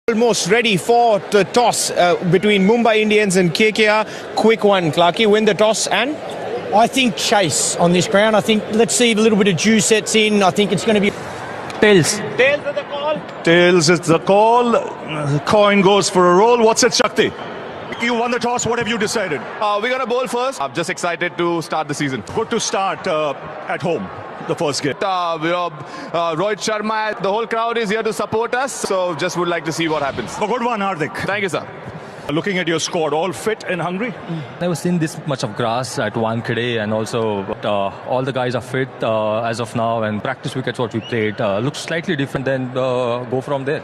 Almost ready for the toss between Mumbai Indians and KKR. Quick one, Clarky. Win the toss and? I think chase on this ground. I think let's see if a little bit of juice sets in. I think it's going to be Tails. Tails is the call. Tails is the call. The coin goes for a roll. What's it, Shakti? You won the toss. What have you decided? We're going to bowl first. I'm just excited to start the season. Good to start at home, the first game. Rohit Sharma, the whole crowd is here to support us. So just would like to see what happens. A good one, Hardik. Thank you, sir. Looking at your squad, all fit and hungry? Never seen this much of grass at Wankhede, and also all the guys are fit as of now, and practice wickets what we played looks slightly different, then go from there.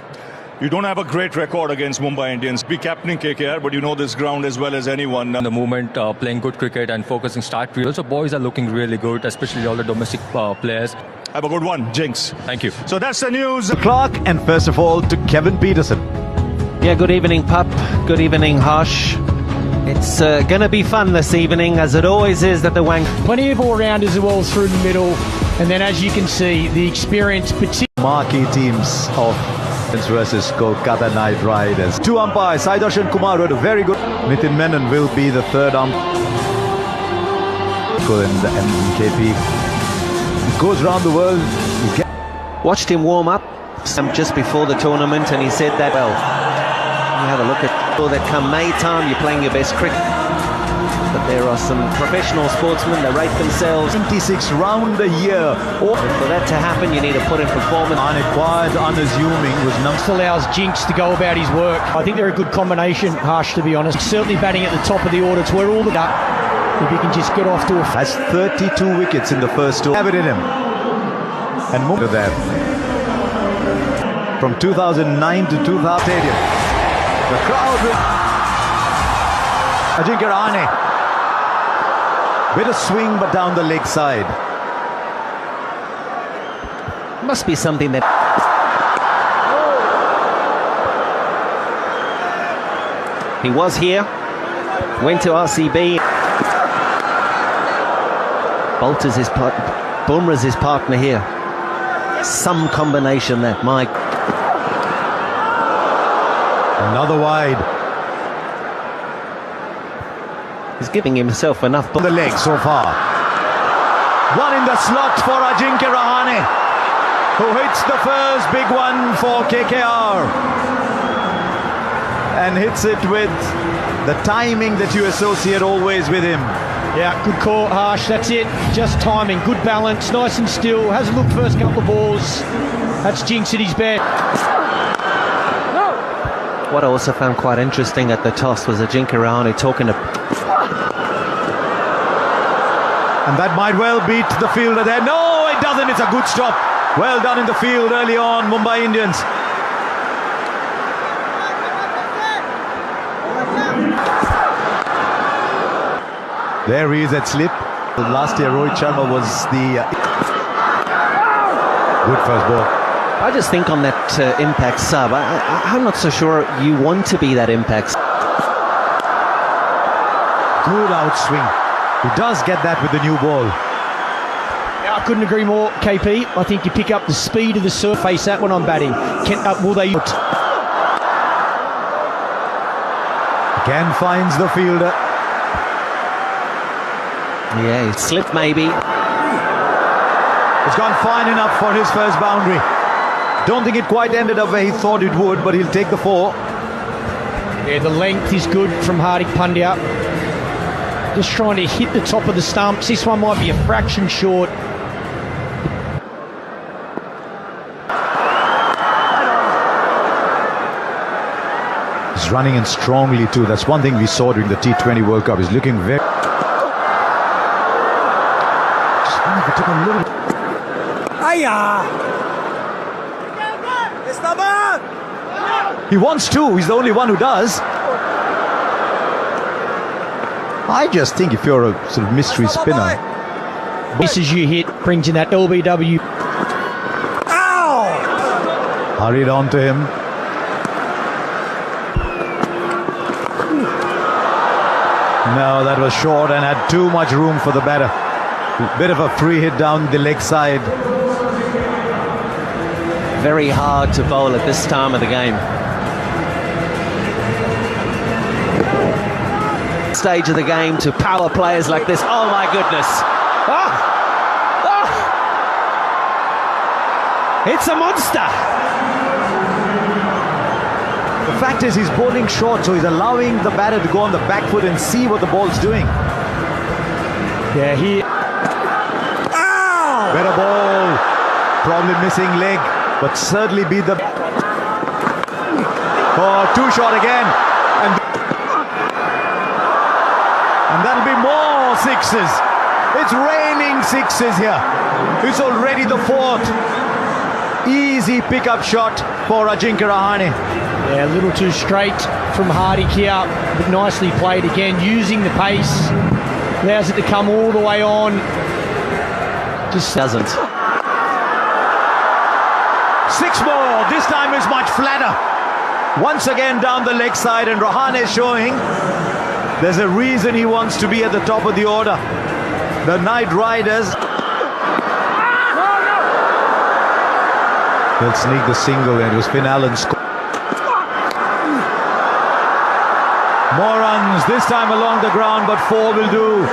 You don't have a great record against Mumbai Indians. Be captaining KKR, but you know this ground as well as anyone. In the moment, playing good cricket and focusing start field. Also, boys are looking really good, especially all the domestic players. Have a good one, Jinx. Thank you. So that's the news. Clark, and first of all to Kevin Peterson. Yeah, good evening, Pup. Good evening, Harsh. It's going to be fun this evening, as it always is at the Wank. plenty of all-rounders as well through the middle. And then, as you can see, the experience, particularly Marquee teams of versus Kolkata Knight Riders. Two umpires, Saidarshan Kumar wrote a very good. Nitin Menon will be the third umpire. In the MKP. He goes around the world. Watched him warm up just before the tournament, and he said that, well, you have a look at all that come May time, you're playing your best cricket. But there are some professional sportsmen that rate themselves. 26 round a year. For that to happen, you need to put in performance. Unacquired, unassuming was just allows Jinx to go about his work. I think they're a good combination, Harsh, to be honest. Certainly batting at the top of the order. It's where all the if he can just get off to a... Has 32 wickets in the first two. Have it in him. And move to that. From 2009 to 2000 stadium. The crowd with Ajinkya Rahane. Bit of swing, but down the leg side. Must be something that... He was here, went to RCB. Bolter's his partner, Bumrah's his partner here. Some combination that, Mike. Another wide. He's giving himself enough On the leg so far. One in the slot for Ajinkya Rahane, who hits the first big one for KKR. And hits it with the timing that you associate always with him. Yeah, good call, Harsh. That's it. Just timing. Good balance. Nice and still. Hasn't looked first couple of balls. That's Jinx at his best. What I also found quite interesting at the toss was Ajinkya Rahane talking to... And that might well beat the fielder there. No, it doesn't. It's a good stop. Well done in the field early on, Mumbai Indians. There he is at slip. Last year, Rohit Sharma was the... Good first ball. I just think on that impact sub, I'm not so sure you want to be that impact. Good outswing. He does get that with the new ball. Yeah, I couldn't agree more, KP. I think you pick up the speed of the surface that when I'm batting. Will they... Again finds the fielder. Yeah, he slipped maybe. It's gone fine enough for his first boundary. Don't think it quite ended up where he thought it would, but he'll take the 4. Yeah, the length is good from Hardik Pandya. Just trying to hit the top of the stumps. This one might be a fraction short. He's running in strongly too. That's one thing we saw during the T20 World Cup. He's looking very... Just took a little... He wants to. He's the only one who does. I just think if you're a sort of mystery spinner... Misses you hit, brings in that LBW. Hurried on to him. No, that was short and had too much room for the batter. Bit of a free hit down the leg side. Very hard to bowl at this time of the game. Stage of the game to power players like this. Oh my goodness. It's a monster. The fact is he's bowling short, so he's allowing the batter to go on the back foot and see what the ball's doing. Yeah, Better ball. Probably missing leg, but certainly beat the... Oh, too short again. And that'll be more sixes. It's raining sixes here. It's already the fourth. Easy pickup shot for Ajinkya Rahane. Yeah, a little too straight from Hardik here, but nicely played again, using the pace. Allows it to come all the way on. Just doesn't. 6 more. This time is much flatter. Once again down the leg side, and Rahane is showing there's a reason he wants to be at the top of the order. The Knight Riders. They'll sneak the single, and it was Finn Allen's. More runs, this time along the ground, but 4 will do.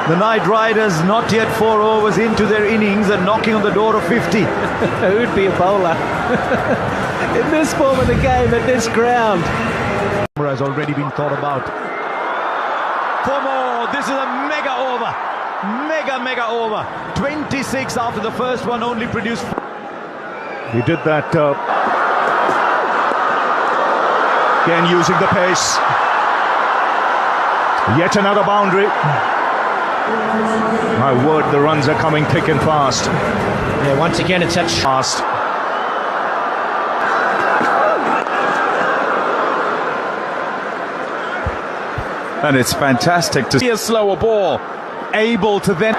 The Knight Riders not yet 4 overs into their innings and knocking on the door of 50. Who'd be a bowler in this form of the game at this ground? Has already been thought about. 4 more. This is a mega over. Mega over. 26 after the first one only produced. He did that again, using the pace. Yet another boundary. My word, the runs are coming thick and fast. Yeah, once again it's that Fast. And it's fantastic to see a slower ball, able to then...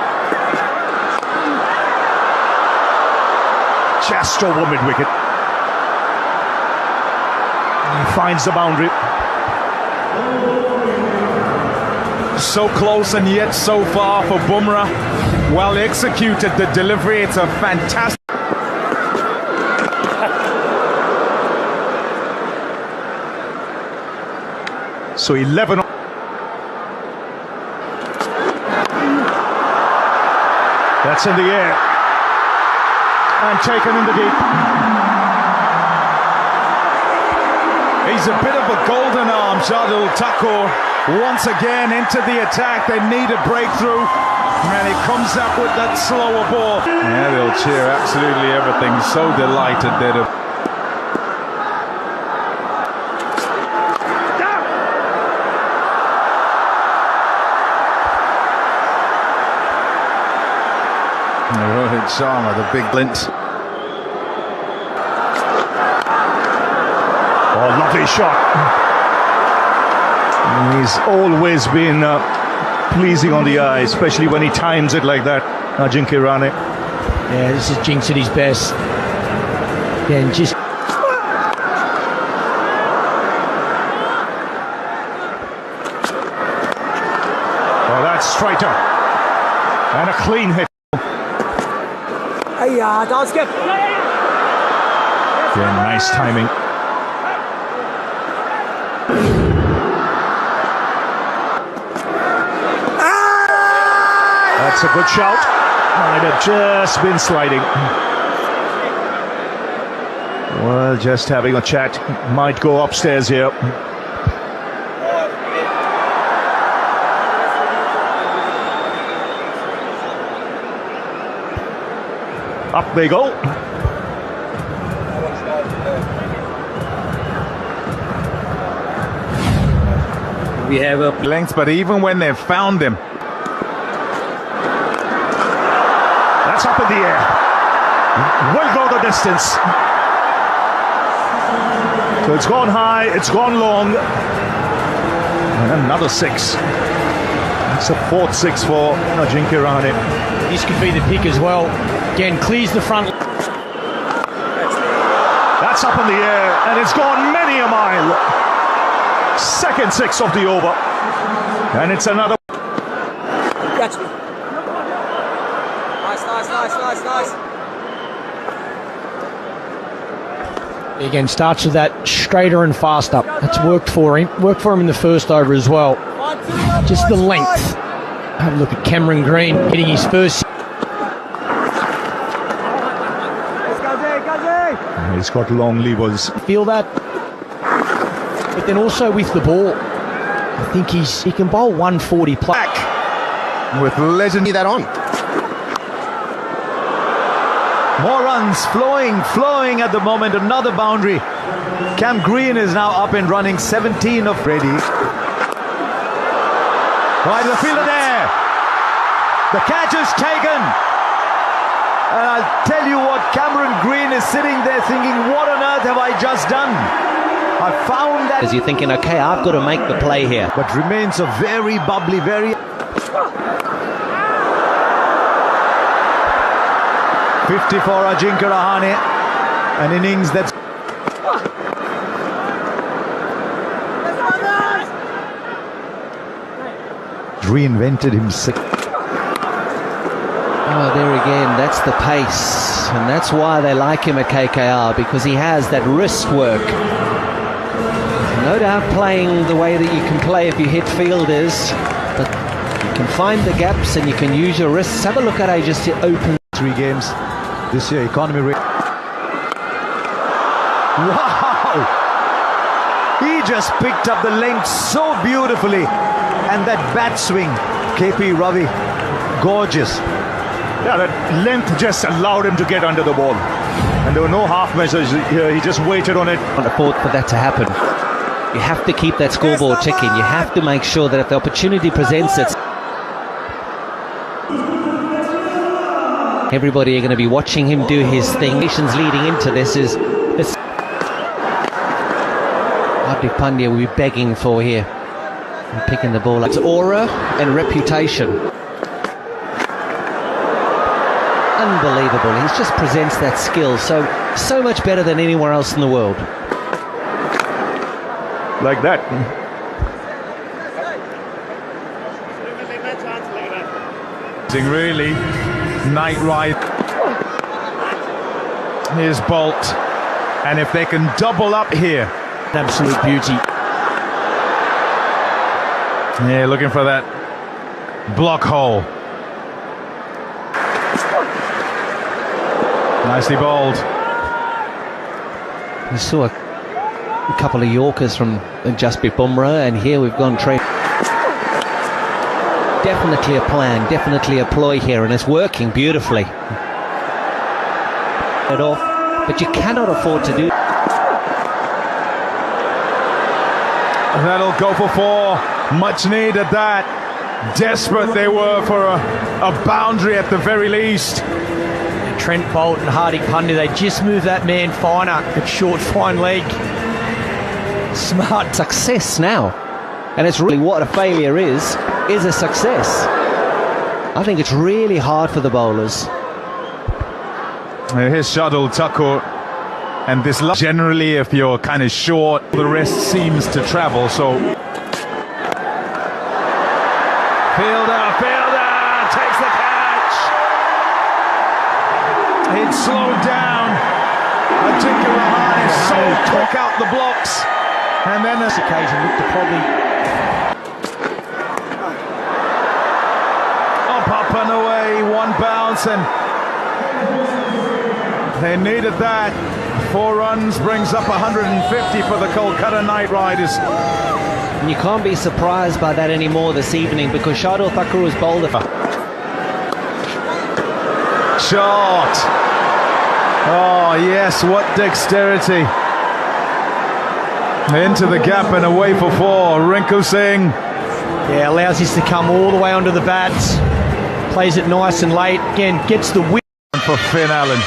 Just over mid-wicket. He finds the boundary. So close and yet so far for Bumrah. Well executed, the delivery. It's a fantastic... So 11. That's in the air. And taken in the deep. He's a bit of a golden arm, Shardul Thakur. Once again into the attack. They need a breakthrough. And he comes up with that slower ball. Yeah, they'll cheer absolutely everything. So delighted that Rohit Sharma, the big glint. Oh, lovely shot. He's always been pleasing on the eye, especially when he times it like that, Ajinkya Rahane. Yeah, this is Jinx at his best. Yeah, and just... Oh, that's straighter. And a clean hit. Again, nice timing. That's a good shout. Might have just been sliding. Well, just having a chat. Might go upstairs here. Up they go. We have a length, but even when they've found him, that's up in the air. Will go the distance. So it's gone high, it's gone long. And another 6. That's a 4th 6 for Ajinkya Rahane. This could be the pick as well. Again, clears the front. That's up in the air, and it's gone many a mile. 2nd 6 of the over. And it's another. Catch me. Nice. Again, starts with that straighter and faster. That's worked for him. Worked for him in the first over as well. Just the length. Have a look at Cameron Green hitting his first. He's got long levers. Feel that? But then also with the ball, I think he can bowl 140 plus. Back with legend. That on. More runs flowing at the moment. Another boundary. Cam Green is now up and running. 17 of ready. Right, the fielder there. The catch is taken. And I'll tell you what, Cameron Green is sitting there thinking, what on earth have I just done? I found that. As you're thinking, okay, I've got to make the play here. But remains a very bubbly, very... 50 for Ajinkya Rahane. An innings that's... Reinvented himself. Oh, there again, that's the pace. And that's why they like him at KKR, because he has that wrist work. No doubt playing the way that you can play if you hit fielders, but you can find the gaps and you can use your wrists. Have a look at how he just open. 3 games this year, economy rate. Wow! He just picked up the length so beautifully. And that bat swing, KP Ravi, gorgeous. Yeah, that length just allowed him to get under the ball. And there were no half measures here. He just waited on it. Can't afford for that to happen. You have to keep that scoreboard ticking. You have to make sure that if the opportunity presents it, everybody are going to be watching him do his thing. Nations leading into this is this. Hardik Pandya will be begging for here. And picking the ball. It's aura and reputation. Unbelievable. He just presents that skill so much better than anywhere else in the world. Like that. Really, night ride. Here's Bolt, and if they can double up here, Absolute beauty. yeah, looking for that block hole. Nicely bowled. We saw a couple of Yorkers from Jasprit Bumrah, and here we've gone trade. Definitely a plan, definitely a ploy here, and it's working beautifully. It off, but you cannot afford to do. That'll go for 4. Much needed that. Desperate they were for a boundary at the very least. Trent Bolt and Hardik Pandya, they just move that man finer at short, fine leg. Smart. Success now, and it's really what a failure is a success. I think it's really hard for the bowlers. Here's Shardul Thakur, and this generally, if you're kind of short, the rest seems to travel. So fielder takes the catch. It's slowed down. Ajinkya Rahane so took out the blocks, and then this Occasion looked to probably up and away, 1 bounce, and they needed that. 4 runs brings up 150 for the Kolkata Knight Riders. And you can't be surprised by that anymore this evening, because Shardul Thakur was bowled. Shot. Oh yes, what dexterity. Into the gap and away for 4. Rinku Singh. Yeah, allows this to come all the way onto the bats. Plays it nice and late. Again, gets the win. For Finn Allen.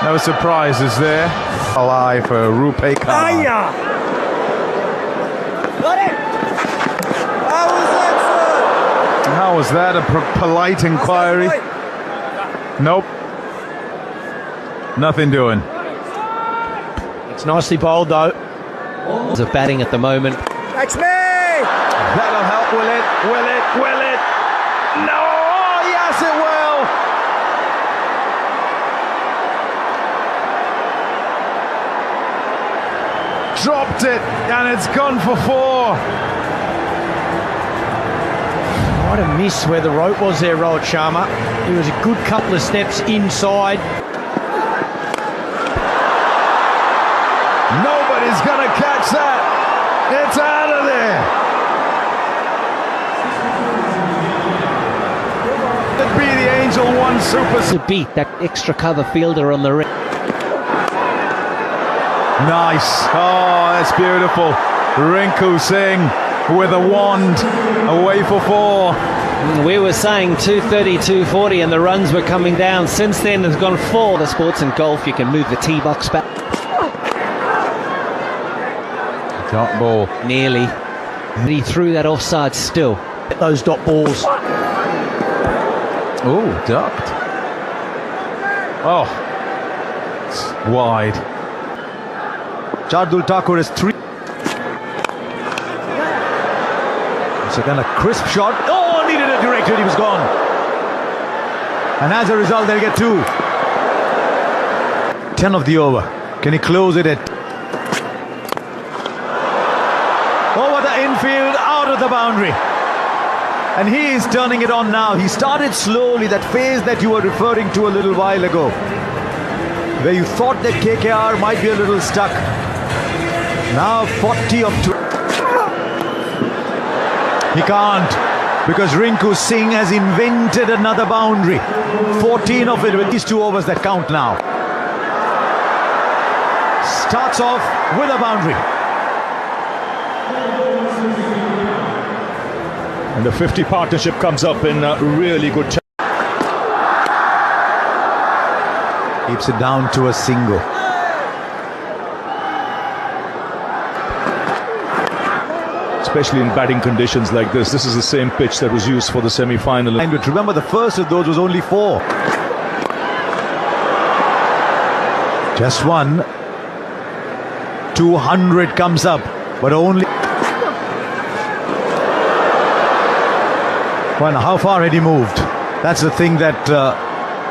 No surprises there. Alive for Rupe Khan. Got it! How was that, sir? How was that? A polite inquiry? Nope. Nothing doing. It's nicely bowled though. Of batting at the moment. Catch me! That'll help, will it? Will it? Will it? No! Oh, yes, it will! Dropped it, and it's gone for 4. What a miss where the rope was there, Rohit Sharma. He was a good couple of steps inside. Nobody's going to catch that. It's out of there. It'd be the Angel One Super. To beat that extra cover fielder on the ring. Nice. Oh, that's beautiful. Rinku Singh with a wand away for 4. We were saying 230, 240 and the runs were coming down. Since then it's gone 4. The sports and golf, you can move the tee box back. Dot ball. Nearly. He threw that offside still. Those dot balls. Oh, ducked. Oh, it's wide. Shardul Thakur is 3. It's a kind of crisp shot. Oh, needed a direct hit. He was gone. And as a result, they'll get 2. 10 of the over. Can he close it at? Over the infield, out of the boundary. And he is turning it on now. He started slowly, that phase that you were referring to a little while ago, where you thought that KKR might be a little stuck. Now 40 of 2. He can't, because Rinku Singh has invented another boundary. 14 of it with these 2 overs that count now. Starts off with a boundary. And the 50 partnership comes up in really good time. Keeps it down to a single. Especially in batting conditions like this. This is the same pitch that was used for the semi-final. And remember, the first of those was only 4. Just one. 200 comes up, but only... Well, how far had he moved? That's the thing that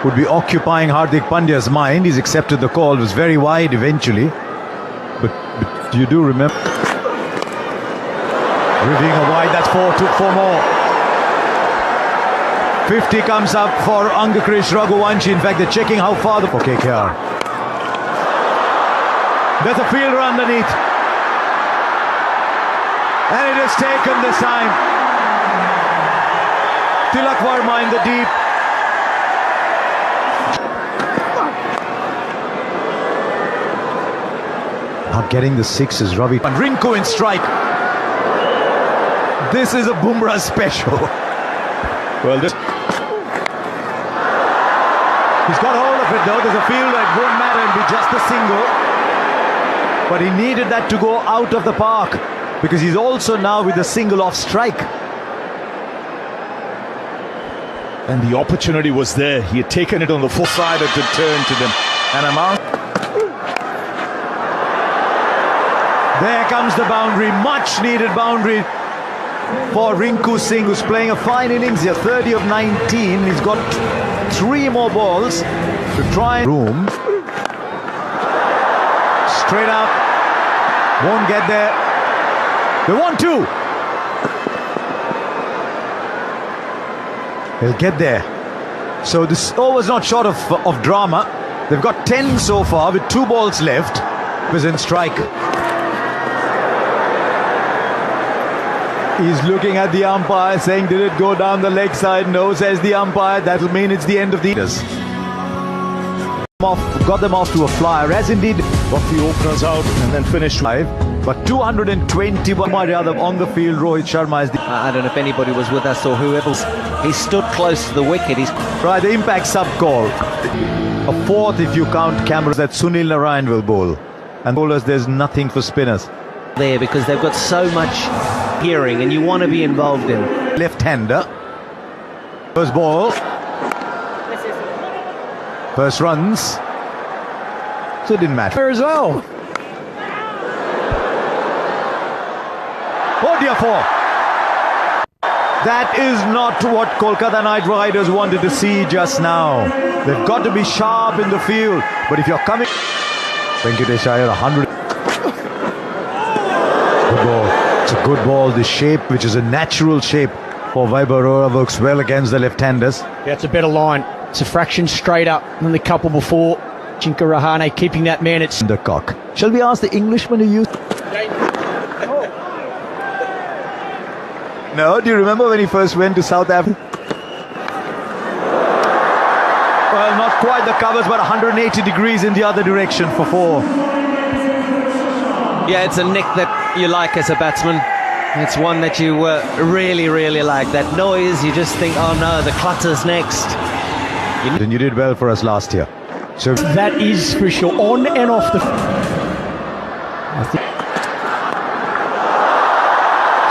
would be occupying Hardik Pandya's mind. He's accepted the call. It was very wide eventually. But you do remember... Reviewing a wide, that's 4 more. 50 comes up for Angakrish Raghuvanshi. In fact, they're checking how far for KKR. There's a fielder underneath. And it is taken this time. Tilak Verma in the deep. Not getting the 6s, Ravi. And Rinku in strike. This is a Bumrah special. Well, this... He's got hold of it though. There's a field that won't matter and be just a single. But he needed that to go out of the park, because he's also now with a single off strike. And the opportunity was there. He had taken it on the 4th side to turn to them. And amount. There comes the boundary. Much needed boundary for Rinku Singh, who's playing a fine innings here. 30 of 19. He's got 3 more balls to try and room. Straight up. Won't get there. They want 2. They'll get there. So this over's not short of drama. They've got 10 so far with 2 balls left. Was in strike. He's looking at the umpire, saying, did it go down the leg side? No, says the umpire. That'll mean it's the end of the... Got them off to a flyer, as indeed got the openers out and then finished 5. But 221 on the field. Rohit Sharma is the... I don't know if anybody was with us or whoever. He stood close to the wicket. He's right, the impact sub call. A 4th if you count cameras that Sunil Narayan will bowl. And bowlers, there's nothing for spinners there because they've got so much hearing and you want to be involved in. Left-hander. First ball. First runs. So it didn't matter as well. Oh dear, 4. That is not what Kolkata Knight Riders wanted to see just now. They've got to be sharp in the field. But if you're coming... Venkatesh Iyer, 100. Good ball. It's a good ball. The shape, which is a natural shape for Vaibarora works well against the left-handers. Yeah, it's a better line. It's a fraction straight up than the couple before. Jinka Rahane keeping that man at The cock. Shall we ask the Englishman who used... No, do you remember when he first went to South Africa? Well, not quite the covers, but 180 degrees in the other direction for 4. Yeah, it's a nick that you like as a batsman. It's one that you really, really like. That noise, you just think, oh no, the clutter's next. And you did well for us last year. So that is for sure, on and off the...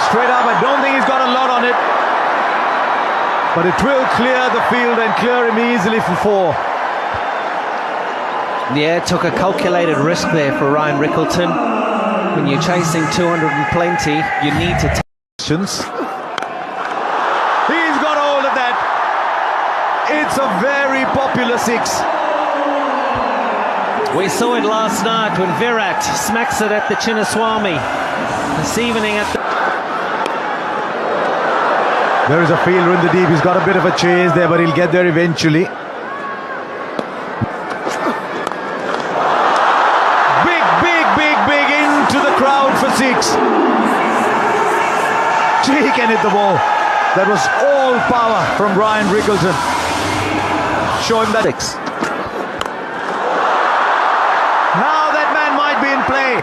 straight up, I don't think he's got a lot on it. But it will clear the field and clear him easily for 4. Yeah, took a calculated risk there for Ryan Rickleton. When you're chasing 200 and plenty, you need to... He's got hold of that. It's a very popular 6. We saw it last night when Virat smacks it at the Chinnaswamy. This evening at the... There is a fielder in the deep. He's got a bit of a chase there, but he'll get there eventually. Big into the crowd for 6. He can hit the ball. That was all power from Ryan Rickleton. Show him that. 6. Now that man might be in play.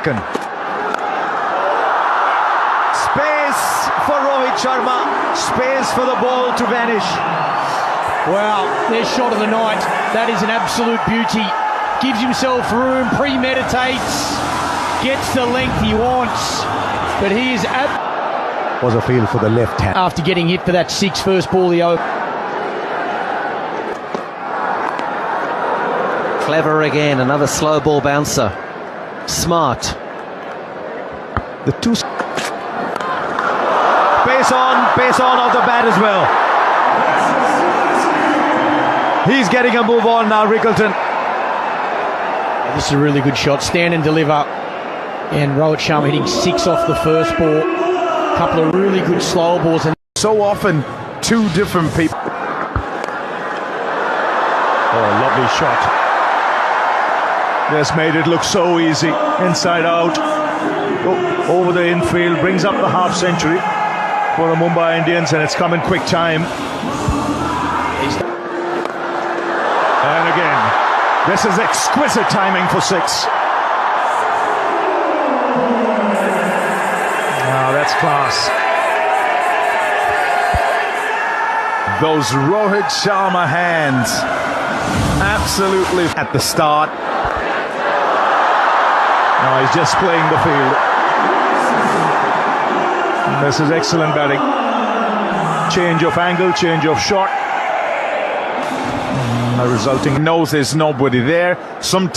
Space for Rohit Sharma. Space for the ball to vanish. Wow, their shot of the night. That is an absolute beauty. Gives himself room, premeditates, gets the length he wants, but he is was a field for the left hand. After getting hit for that 6 first ball, he Clever again, another slow ball bouncer. Smart. The 2 pace on off the bat as well. He's getting a move on now, Rickleton. This is a really good shot. Stand and deliver. And Rohit Sharma hitting 6 off the first ball. A couple of really good slow balls. And so often, 2 different people. Oh, lovely shot. Just made it look so easy. Inside out. Over the infield. Brings up the half century for the Mumbai Indians, and it's come in quick time. And again, this is exquisite timing for 6. Now that's class. Those Rohit Sharma hands, absolutely At the start. Now he's just playing the field. This is excellent batting. Change of angle, change of shot. Resulting knows there's nobody there. and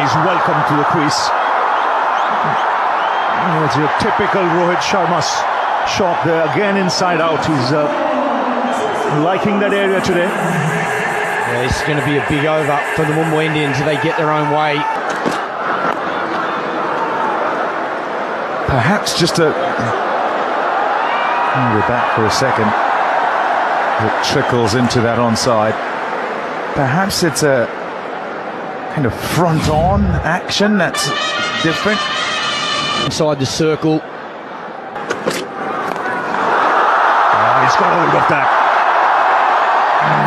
he's welcome to the crease. It's your typical Rohit Sharma's shot there, again inside out. He's liking that area today. yeah, this is going to be a big over for the Mumbai Indians if they get their own way. perhaps just a... We're back for a second. It trickles into that onside. Perhaps it's a kind of front-on action that's different. Inside the circle. He's got hold of that.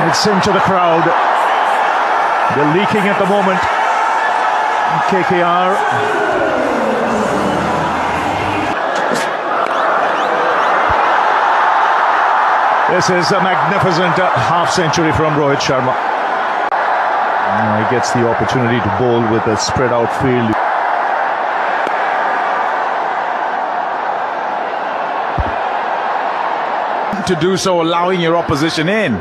It's into the crowd. They're leaking at the moment. KKR. This is a magnificent half century from Rohit Sharma. He gets the opportunity to bowl with a spread out field. To do so, allowing your opposition in. Oh,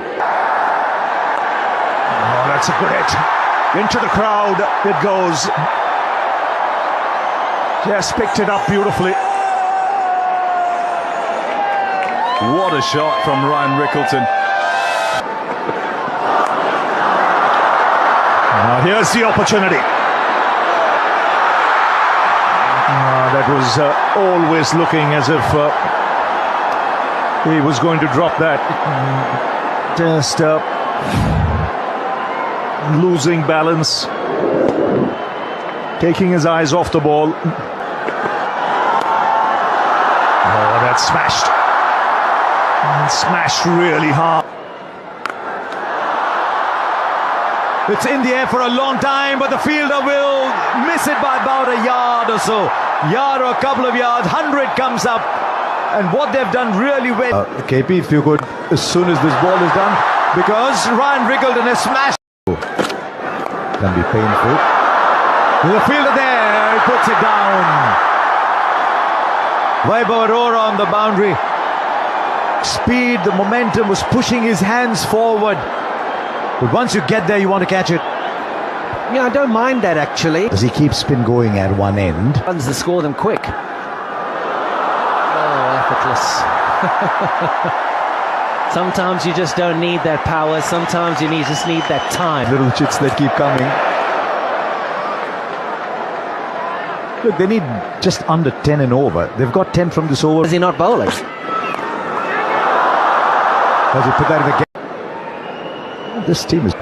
that's a good hit. Into the crowd it goes. Just picked it up beautifully. What a shot from Ryan Rickleton. Now here's the opportunity. That was always looking as if He was going to drop that. Just losing balance. Taking his eyes off the ball. Oh, that's smashed. Smashed really hard. It's in the air for a long time, but the fielder will miss it by about a yard or so. Yard or a couple of yards. 100 comes up. And what they've done really well. KP, if you could, as soon as this ball is done, because Ryan Rickleton has smashed. Can be painful. There's a fielder there. He puts it down. Vaibhav Arora on the boundary. Speed, the momentum was pushing his hands forward. But once you get there, you want to catch it. Yeah, I don't mind that actually. Does he keep spin going at one end? Runs to score them quick. Oh, effortless. Sometimes you just don't need that power. Sometimes you just need that time. Little chits that keep coming. Look, they need just under 10 and over. They've got 10 from this over. Is he not bowling? Has he put that in the game? This team is...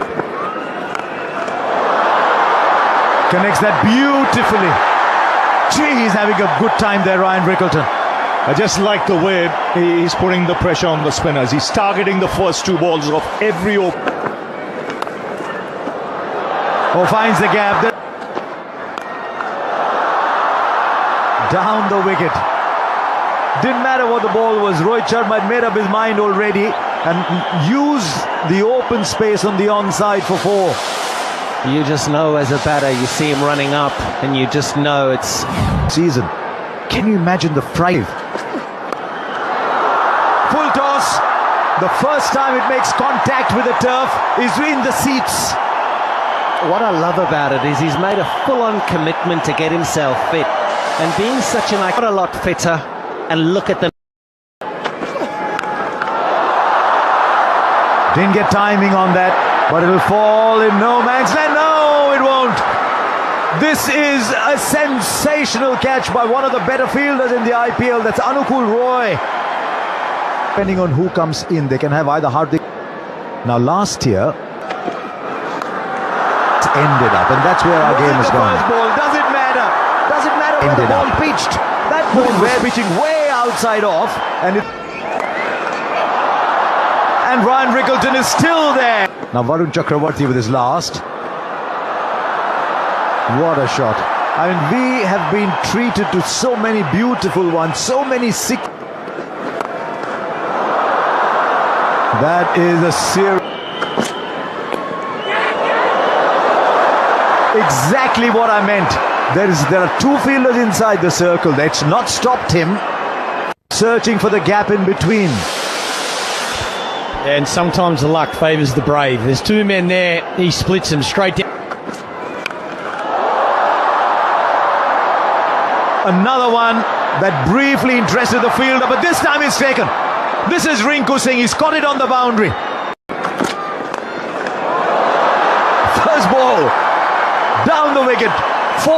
Connects that beautifully. Gee, he's having a good time there, Ryan Rickleton. I just like the way he's putting the pressure on the spinners. He's targeting the first two balls of every over. Oh, finds the gap. Down the wicket. Didn't matter what the ball was. Rohit Sharma had made up his mind already and used the open space on the onside for 4. You just know as a batter, you see him running up and you just know it's... Season. Can you imagine the fright? Full toss. The first time it makes contact with the turf is in the seats. What I love about it is he's made a full-on commitment to get himself fit. And being such a lot fitter, and look at the... Didn't get timing on that, but it'll fall in no man's land. No, it won't. This is a sensational catch by one of the better fielders in the IPL. That's Anukul Roy. Depending on who comes in, they can have either Hardik. Now last year, it's ended up, and that's where our game has gone. Ball, does it matter? Does it matter where the ball pitched? That ball was pitching way outside off, and Ryan Rickleton is still there. Now Varun Chakravarti with his last. What a shot. I mean, we have been treated to so many beautiful ones, so many sick. That is a serious... Exactly what I meant. There are 2 fielders inside the circle. That's not stopped him searching for the gap in between. And sometimes the luck favours the brave. There's 2 men there. He splits them straight down. Another one that briefly interested the fielder, but this time it's taken. This is Rinku Singh. He's got it on the boundary. First ball. Down the wicket. 4.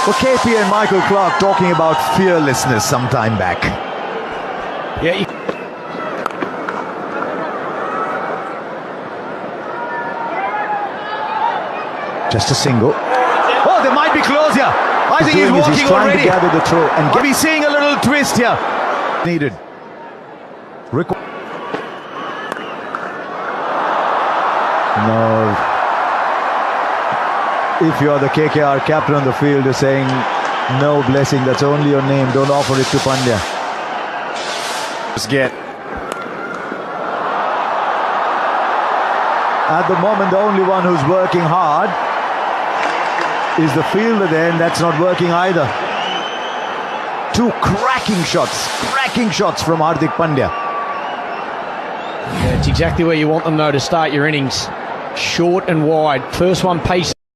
Well, KP and Michael Clarke talking about fearlessness some time back. Yeah. Just a single. Oh, they might be close here. I think he's walking he's trying already. to gather the throw and Are we seeing a little twist here? Needed. No. If you are the KKR captain on the field, you're saying, no blessing, that's only your name, don't offer it to Pandya. Just get. At the moment, the only one who's working hard is the fielder there, and that's not working either. 2 cracking shots from Hardik Pandya. Yeah, it's exactly where you want them though to start your innings. Short and wide. First one pace.